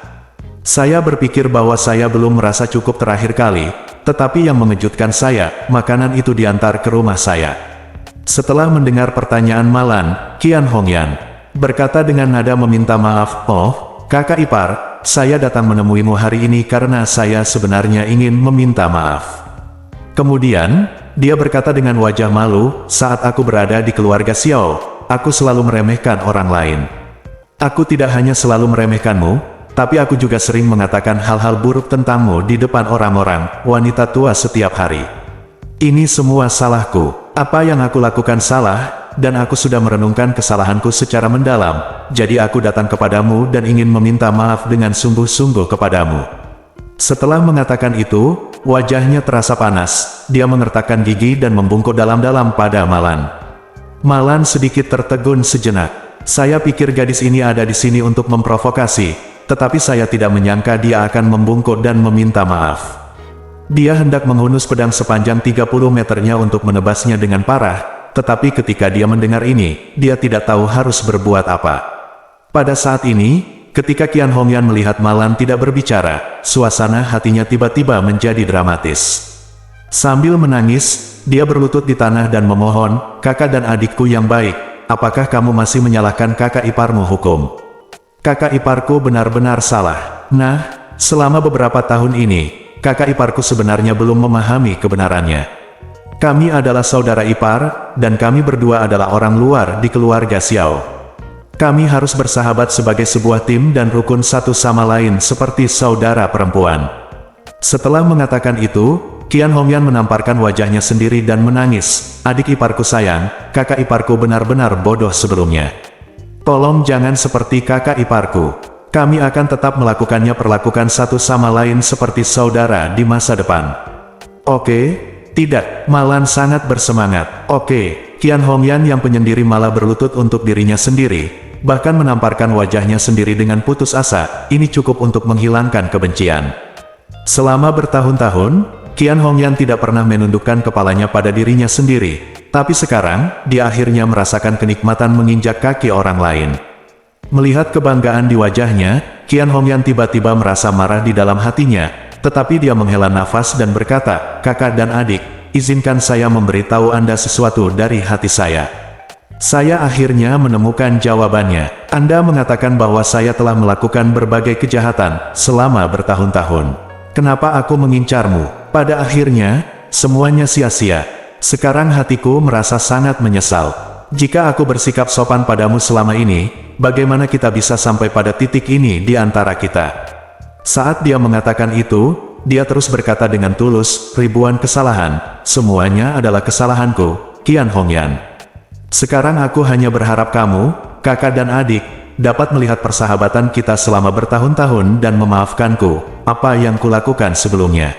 A: Saya berpikir bahwa saya belum merasa cukup terakhir kali, tetapi yang mengejutkan saya, makanan itu diantar ke rumah saya. Setelah mendengar pertanyaan Malan, Qian Hongyan berkata dengan nada meminta maaf, "Oh, kakak ipar, saya datang menemuimu hari ini karena saya sebenarnya ingin meminta maaf." Kemudian, dia berkata dengan wajah malu, "Saat aku berada di keluarga Xiao, aku selalu meremehkan orang lain. Aku tidak hanya selalu meremehkanmu, tapi aku juga sering mengatakan hal-hal buruk tentangmu di depan orang-orang, wanita tua setiap hari. Ini semua salahku. Apa yang aku lakukan salah, dan aku sudah merenungkan kesalahanku secara mendalam, jadi aku datang kepadamu dan ingin meminta maaf dengan sungguh-sungguh kepadamu." Setelah mengatakan itu, wajahnya terasa panas, dia mengertakkan gigi dan membungkuk dalam-dalam pada Malan. Malan sedikit tertegun sejenak. "Saya pikir gadis ini ada di sini untuk memprovokasi, tetapi saya tidak menyangka dia akan membungkuk dan meminta maaf." Dia hendak menghunus pedang sepanjang 30 meternya untuk menebasnya dengan parah, tetapi ketika dia mendengar ini, dia tidak tahu harus berbuat apa. Pada saat ini, ketika Qian Hongyan melihat Malan tidak berbicara, suasana hatinya tiba-tiba menjadi dramatis. Sambil menangis, dia berlutut di tanah dan memohon, "Kakak dan adikku yang baik, apakah kamu masih menyalahkan kakak iparmu hukum? Kakak iparku benar-benar salah. Nah, selama beberapa tahun ini, kakak iparku sebenarnya belum memahami kebenarannya. Kami adalah saudara ipar, dan kami berdua adalah orang luar di keluarga Xiao. Kami harus bersahabat sebagai sebuah tim dan rukun satu sama lain seperti saudara perempuan." Setelah mengatakan itu, Qian Hongyan menamparkan wajahnya sendiri dan menangis, "Adik iparku sayang, kakak iparku benar-benar bodoh sebelumnya. Tolong jangan seperti kakak iparku. Kami akan tetap melakukannya perlakukan satu sama lain seperti saudara di masa depan." "Oke, tidak." Malan sangat bersemangat. "Oke." Qian Hongyan yang penyendiri malah berlutut untuk dirinya sendiri, bahkan menamparkan wajahnya sendiri dengan putus asa. Ini cukup untuk menghilangkan kebencian. Selama bertahun-tahun, Qian Hongyan tidak pernah menundukkan kepalanya pada dirinya sendiri, tapi sekarang, dia akhirnya merasakan kenikmatan menginjak kaki orang lain. Melihat kebanggaan di wajahnya, Qian Hongyan tiba-tiba merasa marah di dalam hatinya, tetapi dia menghela nafas dan berkata, "Kakak dan adik, izinkan saya memberitahu Anda sesuatu dari hati saya. Saya akhirnya menemukan jawabannya. Anda mengatakan bahwa saya telah melakukan berbagai kejahatan selama bertahun-tahun. Kenapa aku mengincarmu? Pada akhirnya, semuanya sia-sia. Sekarang hatiku merasa sangat menyesal. Jika aku bersikap sopan padamu selama ini, bagaimana kita bisa sampai pada titik ini di antara kita?" Saat dia mengatakan itu, dia terus berkata dengan tulus, "Ribuan kesalahan, semuanya adalah kesalahanku, Qian Hongyan. Sekarang aku hanya berharap kamu, kakak dan adik, dapat melihat persahabatan kita selama bertahun-tahun dan memaafkanku, apa yang kulakukan sebelumnya."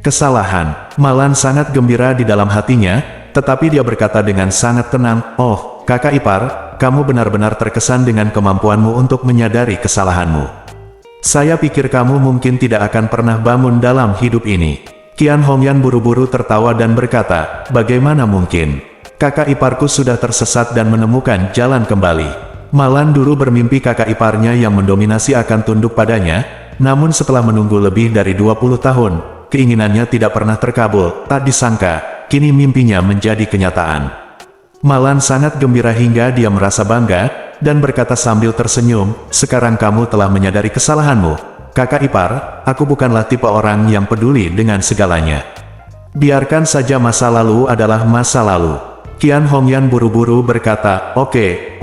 A: Kesalahan. Malan sangat gembira di dalam hatinya, tetapi dia berkata dengan sangat tenang, "Oh, kakak ipar, kamu benar-benar terkesan dengan kemampuanmu untuk menyadari kesalahanmu. Saya pikir kamu mungkin tidak akan pernah bangun dalam hidup ini." Qian Hongyan buru-buru tertawa dan berkata, "Bagaimana mungkin? Kakak iparku sudah tersesat dan menemukan jalan kembali." Malan dulu bermimpi kakak iparnya yang mendominasi akan tunduk padanya, namun setelah menunggu lebih dari 20 tahun, keinginannya tidak pernah terkabul. Tak disangka, kini mimpinya menjadi kenyataan. Malan sangat gembira hingga dia merasa bangga, dan berkata sambil tersenyum, "Sekarang kamu telah menyadari kesalahanmu, kakak ipar, aku bukanlah tipe orang yang peduli dengan segalanya. Biarkan saja masa lalu adalah masa lalu." Qian Hongyan buru-buru berkata, Oke,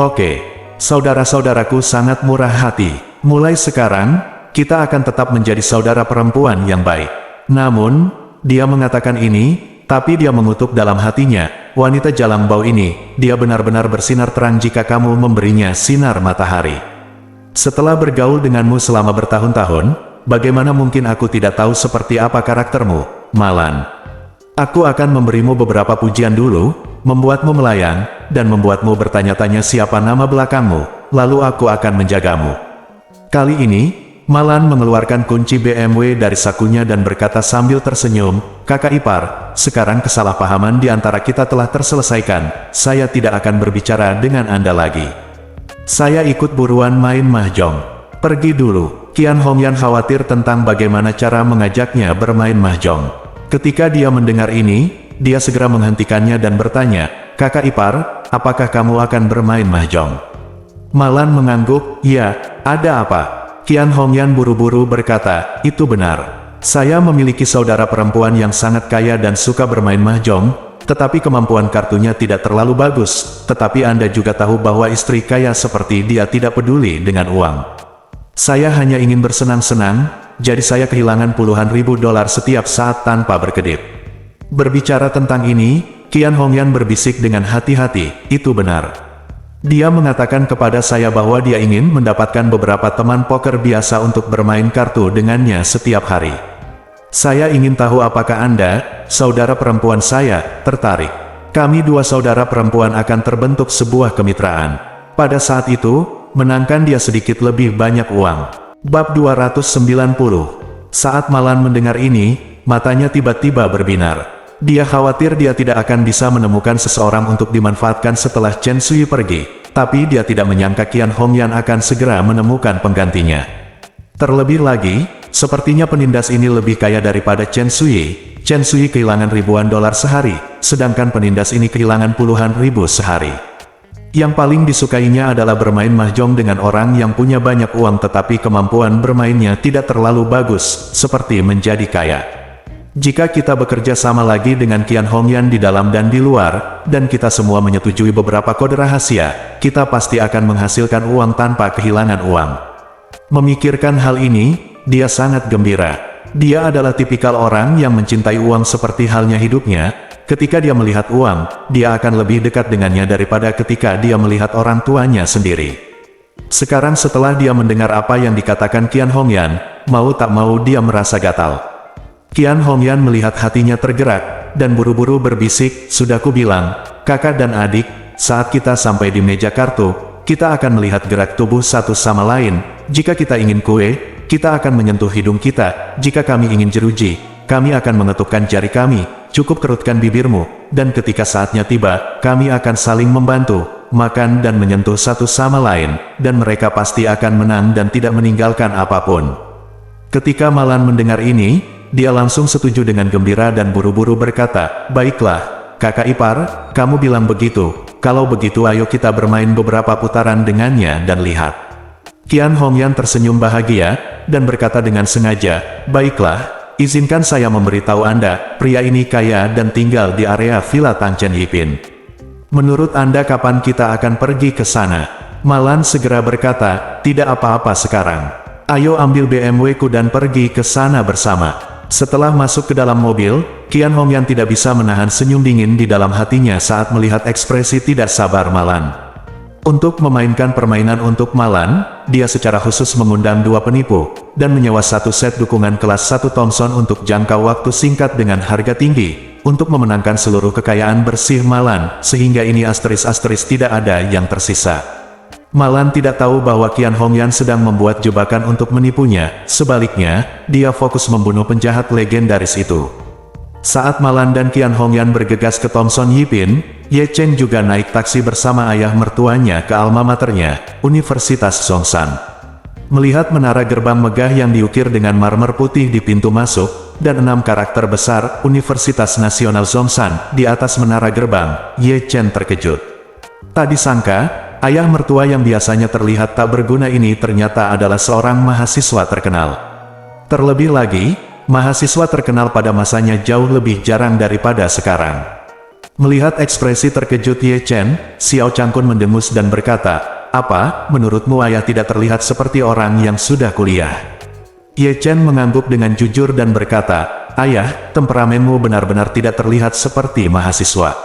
A: saudara-saudaraku sangat murah hati. Mulai sekarang, kita akan tetap menjadi saudara perempuan yang baik." Namun, dia mengatakan ini, tapi dia mengutuk dalam hatinya, "Wanita jalang bau ini, dia benar-benar bersinar terang jika kamu memberinya sinar matahari. Setelah bergaul denganmu selama bertahun-tahun, bagaimana mungkin aku tidak tahu seperti apa karaktermu, Malan? Aku akan memberimu beberapa pujian dulu, membuatmu melayang, dan membuatmu bertanya-tanya siapa nama belakangmu, lalu aku akan menjagamu." Kali ini, Malan mengeluarkan kunci BMW dari sakunya dan berkata sambil tersenyum, "Kakak ipar, sekarang kesalahpahaman di antara kita telah terselesaikan, saya tidak akan berbicara dengan Anda lagi. Saya ikut buruan main mahjong. Pergi dulu." Qian Hongyan khawatir tentang bagaimana cara mengajaknya bermain mahjong. Ketika dia mendengar ini, dia segera menghentikannya dan bertanya, "Kakak ipar, apakah kamu akan bermain mahjong?" Malan mengangguk, "Ya, ada apa?" Qian Hongyan buru-buru berkata, "Itu benar. Saya memiliki saudara perempuan yang sangat kaya dan suka bermain mahjong, tetapi kemampuan kartunya tidak terlalu bagus. Tetapi Anda juga tahu bahwa istri kaya seperti dia tidak peduli dengan uang. Saya hanya ingin bersenang-senang, jadi saya kehilangan puluhan ribu dolar setiap saat tanpa berkedip." Berbicara tentang ini, Qian Hongyan berbisik dengan hati-hati, "Itu benar. Dia mengatakan kepada saya bahwa dia ingin mendapatkan beberapa teman poker biasa untuk bermain kartu dengannya setiap hari. Saya ingin tahu apakah Anda, saudara perempuan saya, tertarik. Kami dua saudara perempuan akan terbentuk sebuah kemitraan. Pada saat itu, menangkan dia sedikit lebih banyak uang." Bab 290. Saat Malan mendengar ini, matanya tiba-tiba berbinar. Dia khawatir dia tidak akan bisa menemukan seseorang untuk dimanfaatkan setelah Chen Sui pergi, tapi dia tidak menyangka Qian Hongyan akan segera menemukan penggantinya. Terlebih lagi, sepertinya penindas ini lebih kaya daripada Chen Sui. Chen Sui kehilangan ribuan dolar sehari, sedangkan penindas ini kehilangan puluhan ribu sehari. Yang paling disukainya adalah bermain mahjong dengan orang yang punya banyak uang tetapi kemampuan bermainnya tidak terlalu bagus, seperti menjadi kaya. Jika kita bekerja sama lagi dengan Qian Hongyan di dalam dan di luar, dan kita semua menyetujui beberapa kode rahasia, kita pasti akan menghasilkan uang tanpa kehilangan uang. Memikirkan hal ini, dia sangat gembira. Dia adalah tipikal orang yang mencintai uang seperti halnya hidupnya. Ketika dia melihat uang, dia akan lebih dekat dengannya daripada ketika dia melihat orang tuanya sendiri. Sekarang setelah dia mendengar apa yang dikatakan Qian Hongyan, mau tak mau dia merasa gatal. Qian Hongyan melihat hatinya tergerak, dan buru-buru berbisik, "Sudah kubilang, kakak dan adik, saat kita sampai di meja kartu, kita akan melihat gerak tubuh satu sama lain. Jika kita ingin kue, kita akan menyentuh hidung kita. Jika kami ingin jeruji, kami akan mengetukkan jari kami. Cukup kerutkan bibirmu, dan ketika saatnya tiba, kami akan saling membantu, makan dan menyentuh satu sama lain, dan mereka pasti akan menang dan tidak meninggalkan apapun." Ketika Malan mendengar ini, dia langsung setuju dengan gembira dan buru-buru berkata, "Baiklah, kakak ipar, kamu bilang begitu. Kalau begitu ayo kita bermain beberapa putaran dengannya dan lihat." Qian Hongyan tersenyum bahagia, dan berkata dengan sengaja, "Baiklah, izinkan saya memberitahu Anda, pria ini kaya dan tinggal di area Villa Tangchen Yipin. Menurut Anda kapan kita akan pergi ke sana?" Malan segera berkata, "Tidak apa-apa sekarang. Ayo ambil BMW ku dan pergi ke sana bersama." Setelah masuk ke dalam mobil, Qian Hongyan tidak bisa menahan senyum dingin di dalam hatinya saat melihat ekspresi tidak sabar Malan. Untuk memainkan permainan untuk Malan, dia secara khusus mengundang dua penipu, dan menyewa satu set dukungan kelas 1 Thompson untuk jangka waktu singkat dengan harga tinggi, untuk memenangkan seluruh kekayaan bersih Malan, sehingga ini asteris-asteris tidak ada yang tersisa. Malan tidak tahu bahwa Qian Hongyan sedang membuat jebakan untuk menipunya, sebaliknya, dia fokus membunuh penjahat legendaris itu. Saat Malan dan Qian Hongyan bergegas ke Thompson Yipin, Ye Chen juga naik taksi bersama ayah mertuanya ke alma maternya, Universitas Zhongshan. Melihat menara gerbang megah yang diukir dengan marmer putih di pintu masuk, dan 6 karakter besar, Universitas Nasional Zhongshan, di atas menara gerbang, Ye Chen terkejut. Tak disangka, ayah mertua yang biasanya terlihat tak berguna ini ternyata adalah seorang mahasiswa terkenal. Terlebih lagi, mahasiswa terkenal pada masanya jauh lebih jarang daripada sekarang. Melihat ekspresi terkejut Ye Chen, Xiao Changkun mendengus dan berkata, "Apa, menurutmu ayah tidak terlihat seperti orang yang sudah kuliah?" Ye Chen mengangguk dengan jujur dan berkata, "Ayah, temperamenmu benar-benar tidak terlihat seperti mahasiswa."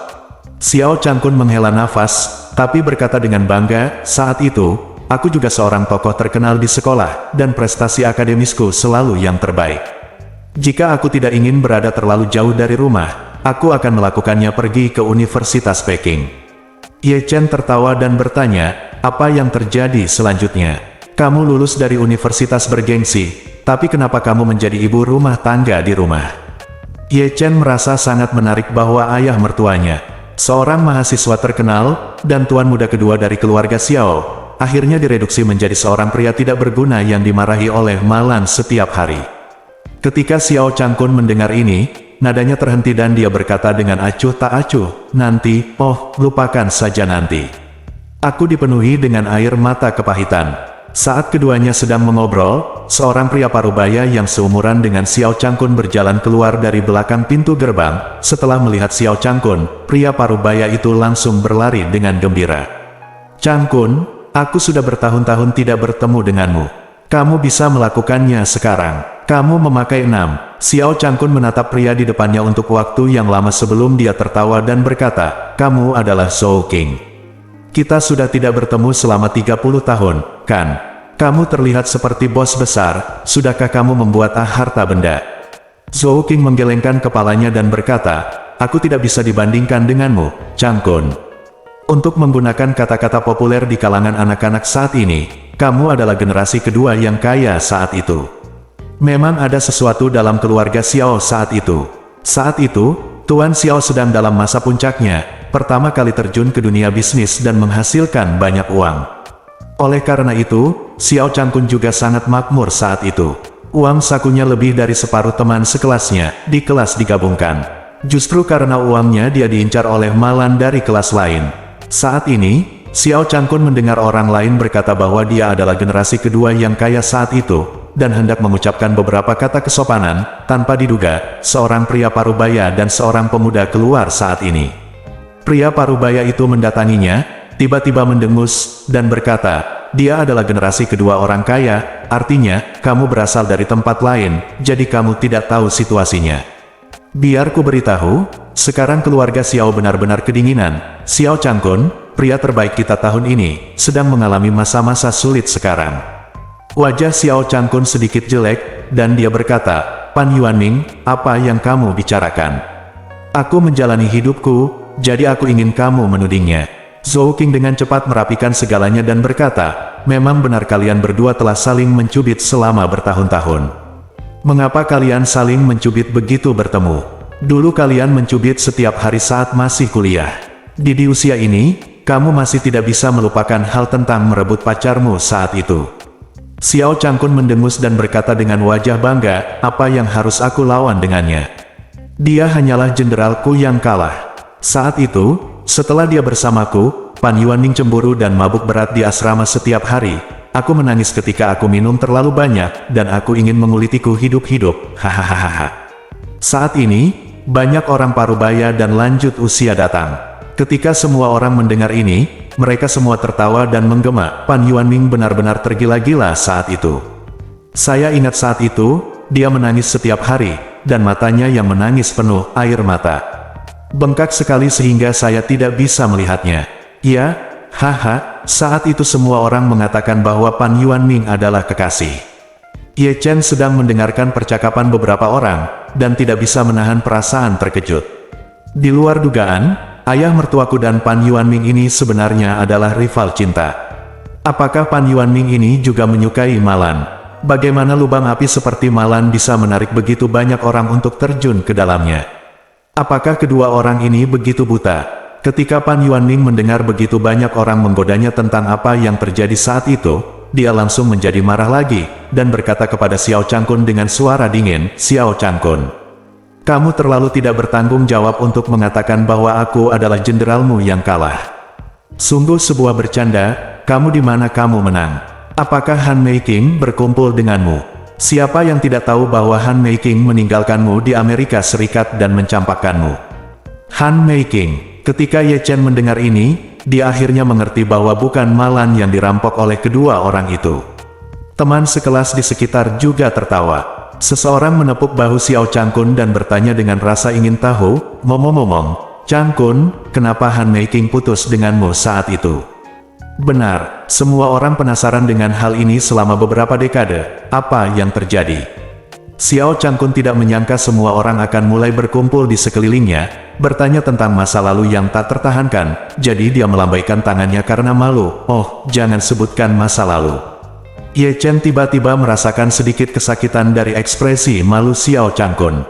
A: Xiao Changkun menghela nafas, tapi berkata dengan bangga, "Saat itu, aku juga seorang tokoh terkenal di sekolah, dan prestasi akademisku selalu yang terbaik. Jika aku tidak ingin berada terlalu jauh dari rumah, aku akan melakukannya pergi ke Universitas Peking." Ye Chen tertawa dan bertanya, "Apa yang terjadi selanjutnya? Kamu lulus dari universitas bergengsi, tapi kenapa kamu menjadi ibu rumah tangga di rumah?" Ye Chen merasa sangat menarik bahwa ayah mertuanya, seorang mahasiswa terkenal, dan tuan muda kedua dari keluarga Xiao, akhirnya direduksi menjadi seorang pria tidak berguna yang dimarahi oleh Malan setiap hari. Ketika Xiao Changkun mendengar ini, nadanya terhenti dan dia berkata dengan acuh tak acuh, "Nanti, oh, lupakan saja nanti. Aku dipenuhi dengan air mata kepahitan. Saat keduanya sedang mengobrol, seorang pria parubaya yang seumuran dengan Xiao Changkun berjalan keluar dari belakang pintu gerbang. Setelah melihat Xiao Changkun, pria parubaya itu langsung berlari dengan gembira. "Changkun, aku sudah bertahun-tahun tidak bertemu denganmu. Kamu bisa melakukannya sekarang. Kamu memakai 6. Xiao Changkun menatap pria di depannya untuk waktu yang lama sebelum dia tertawa dan berkata, "Kamu adalah Zhou King. Kita sudah tidak bertemu selama 30 tahun, kan? Kamu terlihat seperti bos besar, sudahkah kamu membuat harta benda?" Zhou King menggelengkan kepalanya dan berkata, "Aku tidak bisa dibandingkan denganmu, Changkun. Untuk menggunakan kata-kata populer di kalangan anak-anak saat ini, kamu adalah generasi kedua yang kaya saat itu." Memang ada sesuatu dalam keluarga Xiao saat itu. Saat itu, Tuan Xiao sedang dalam masa puncaknya, pertama kali terjun ke dunia bisnis dan menghasilkan banyak uang. Oleh karena itu, Xiao Changkun juga sangat makmur saat itu. Uang sakunya lebih dari separuh teman sekelasnya, di kelas digabungkan. Justru karena uangnya dia diincar oleh malan dari kelas lain. Saat ini, Xiao Changkun mendengar orang lain berkata bahwa dia adalah generasi kedua yang kaya saat itu, dan hendak mengucapkan beberapa kata kesopanan. Tanpa diduga, seorang pria parubaya dan seorang pemuda keluar saat ini. Pria parubaya itu mendatanginya, tiba-tiba mendengus, dan berkata, "Dia adalah generasi kedua orang kaya, artinya, kamu berasal dari tempat lain, jadi kamu tidak tahu situasinya. Biar ku beritahu, sekarang keluarga Xiao benar-benar kedinginan. Xiao Changkun, pria terbaik kita tahun ini, sedang mengalami masa-masa sulit sekarang." Wajah Xiao Changkun sedikit jelek, dan dia berkata, "Pan Yuanming, apa yang kamu bicarakan? Aku menjalani hidupku, jadi aku ingin kamu menudingnya." Zhou King dengan cepat merapikan segalanya dan berkata, "Memang benar kalian berdua telah saling mencubit selama bertahun-tahun. Mengapa kalian saling mencubit begitu bertemu? Dulu kalian mencubit setiap hari saat masih kuliah. Di usia ini, kamu masih tidak bisa melupakan hal tentang merebut pacarmu saat itu." Xiao Changkun mendengus dan berkata dengan wajah bangga, "Apa yang harus aku lawan dengannya? Dia hanyalah jenderalku yang kalah. Saat itu, setelah dia bersamaku, Pan Yuanming cemburu dan mabuk berat di asrama setiap hari. Aku menangis ketika aku minum terlalu banyak, dan aku ingin mengulitiku hidup-hidup. Hahaha." Saat ini, banyak orang parubaya dan lanjut usia datang. Ketika semua orang mendengar ini, mereka semua tertawa dan menggema. Pan Yuanming benar-benar tergila-gila saat itu. Saya ingat saat itu, dia menangis setiap hari, dan matanya yang menangis penuh air mata. Bengkak sekali sehingga saya tidak bisa melihatnya. Ya, haha, saat itu semua orang mengatakan bahwa Pan Yuanming adalah kekasih. Ye Chen sedang mendengarkan percakapan beberapa orang, dan tidak bisa menahan perasaan terkejut. Di luar dugaan, ayah mertuaku dan Pan Yuanming ini sebenarnya adalah rival cinta. Apakah Pan Yuanming ini juga menyukai Malan? Bagaimana lubang api seperti Malan bisa menarik begitu banyak orang untuk terjun ke dalamnya? Apakah kedua orang ini begitu buta? Ketika Pan Yuanming mendengar begitu banyak orang menggodanya tentang apa yang terjadi saat itu, dia langsung menjadi marah lagi, dan berkata kepada Xiao Changkun dengan suara dingin, "Xiao Changkun, kamu terlalu tidak bertanggung jawab untuk mengatakan bahwa aku adalah jenderalmu yang kalah. Sungguh sebuah bercanda, kamu di mana kamu menang? Apakah Han Meiking berkumpul denganmu? Siapa yang tidak tahu bahwa Han Meiking meninggalkanmu di Amerika Serikat dan mencampakkanmu?" Han Meiking. Ketika Ye Chen mendengar ini, dia akhirnya mengerti bahwa bukan Malan yang dirampok oleh kedua orang itu. Teman sekelas di sekitar juga tertawa. Seseorang menepuk bahu Xiao Changkun dan bertanya dengan rasa ingin tahu, "Ngomong-ngomong, Changkun, kenapa Han Meiking putus denganmu saat itu?" Benar, semua orang penasaran dengan hal ini selama beberapa dekade. Apa yang terjadi? Xiao Changkun tidak menyangka semua orang akan mulai berkumpul di sekelilingnya, bertanya tentang masa lalu yang tak tertahankan, jadi dia melambaikan tangannya karena malu. "Oh, jangan sebutkan masa lalu." Ye Chen tiba-tiba merasakan sedikit kesakitan dari ekspresi malu Xiao Changkun.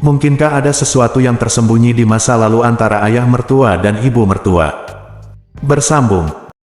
A: Mungkinkah ada sesuatu yang tersembunyi di masa lalu antara ayah mertua dan ibu mertua? Bersambung.